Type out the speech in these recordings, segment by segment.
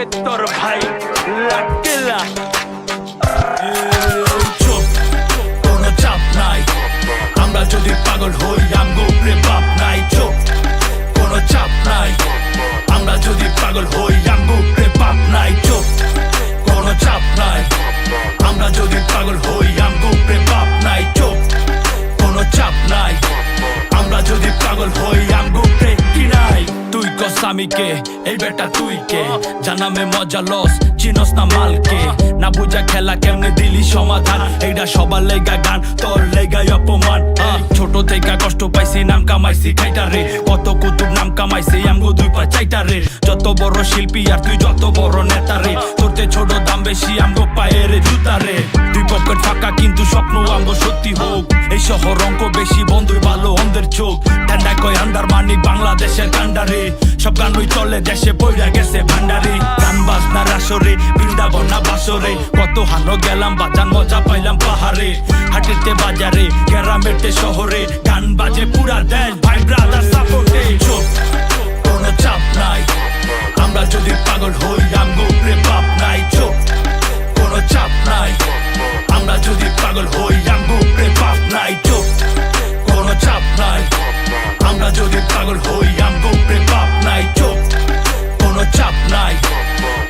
লাগে তোর ভাই লাকেলা চুপ, কোনো চাপ নাই। আমরা যদি পাগল হই আমগো উপরে বাপ নাই। চুপ, কোনো চাপ নাই। আমরা যদি পাগল হই আমগো উপরে বাপ নাই। চুপ, কোনো চাপ নাই। আমরা যদি পাগল হই আমগো উপরে বাপ নাই। চুপ, কোনো চাপ নাই। আমরা যদি পাগল হই আমগো উপরে কি নাই। তুই কস আমি কে, এই বেটা তুই কে? জানামে মজা লস, চিনস না মালকে। না বুঝা খেলা কেমনে দিলি সমাধান। এইটা সবার লেগা গান, তোর লেগাই অপমান। ছোট থেকে কষ্ট পাইছি, নাম কামাইছি খাইটারে। কত কুতুব নাম কামাইছি আমগো দুই পা চাইটারে। যত বড় শিল্পী আর তুই যত বড় নেতারে। তোরতে ছোট দাম বেশি আমগো পায়ের জুতারে। দুই পকেট ফাঁকা কিন্তু স্বপ্ন আমগো সত্যি হোক। এই শহর অঙ্ক বেশি, বন্ধুই ভালো অন্ধের চোখ। ঠান্ডা কয় আন্ডার মানি বাংলাদেশের কান্ডারে। সব গানই চলে দেশে বইরা গেছে ভান্ডারে। গান বাজনার আসরে, বৃন্দাবন না বাসরে। কত হানো গেলাম বাজান, মজা পাইলাম পাহাড়ে। হাটেতে বাজারে, গ্রামেতে শহরে। গান বাজে পুরা দেশ, ভাই ব্রাদার সাপোর্টে। চুপ, কোনো চাপ নাই। আমরা যদি পাগল হই আমগো উপরে বাপ নাই। চুপ, কোনো চাপ নাই। আমরা যদি পাগল হই আমগো উপরে বাপ নাই। চুপ, কোনো চাপ নাই। আমরা যদি পাগল হই আমগো উপরে বাপ নাই। চুপ, কোনো চাপ নাই।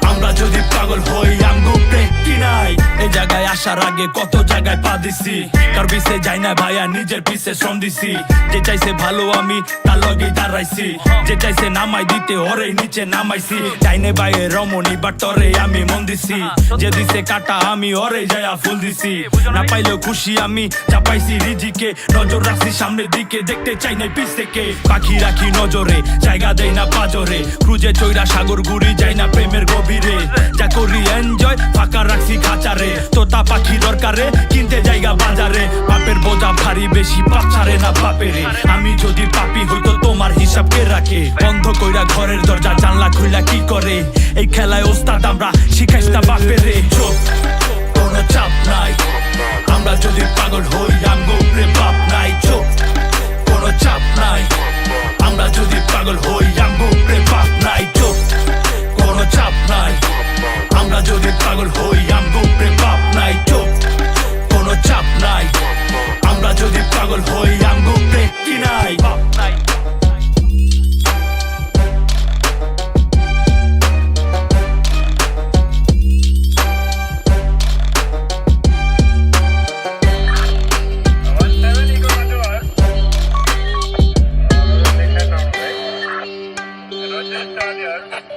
আমরা যদি পাগল হই আমগো উপরে কি নাই। এই জায়গায় আসার আগে কত জায়গায় পা দিছি। কার পিছে যাই না ভাইয়া, নিজের পিছে শ্রম দিছি। যে চাইছে ভালো আমি তার লগেই দাঁড়াইছি। যে চাইছে নামাই দিতে ওরে নিচে নামাইছি। চাইনে বাইরে রমণী বাট তরে আমি মন দিছি। যে দিছে কাটা আমি ওরে যায়া ফুল দিছি। না পাইলেও খুশি আমি চাপাইছি রিজিকে। নজর রাখছি সামনের দিকে, দেখতে চাই না পিছ থেকে। পাখি রাখি নজরে, জায়গা দেই না পাজরে। ক্রুজে চৈরা সাগর ঘুরি, যাই না প্রেমের গভীরে। যা করি এনজয়, ফাঁকা রাখছি খাঁচারে। তোতা পাখি দরকারে, কিনতে জায়গা বাজারে। বাপের বোঝা ভারী বেশি, পাচারে না বাপেরে। আমি যদি পাপি হইতো তোমার হিসাব কে রাখে? বন্ধ কইরা ঘরের দরজা জানলা খুইলা কি করে? এই খেলায় ওস্তাদ আমরা, শিখাইস না বাপেরে। চুপ, কোনো চাপ নাই। আমরা যদি পাগল হই আমগো উপরে বাপ নাই। চুপ, কোনো চাপ নাই। আমরা যদি পাগল হই আমগো উপরে বাপ নাই। চুপ, কোনো চাপ নাই। আমরা যদি পাগল হই আমগো উপরে বাপ নাই। চুপ, কোনো চাপ নাই। আমরা যদি পাগল হই আমগো উপরে কি নাই। বাপ নাই। Roger,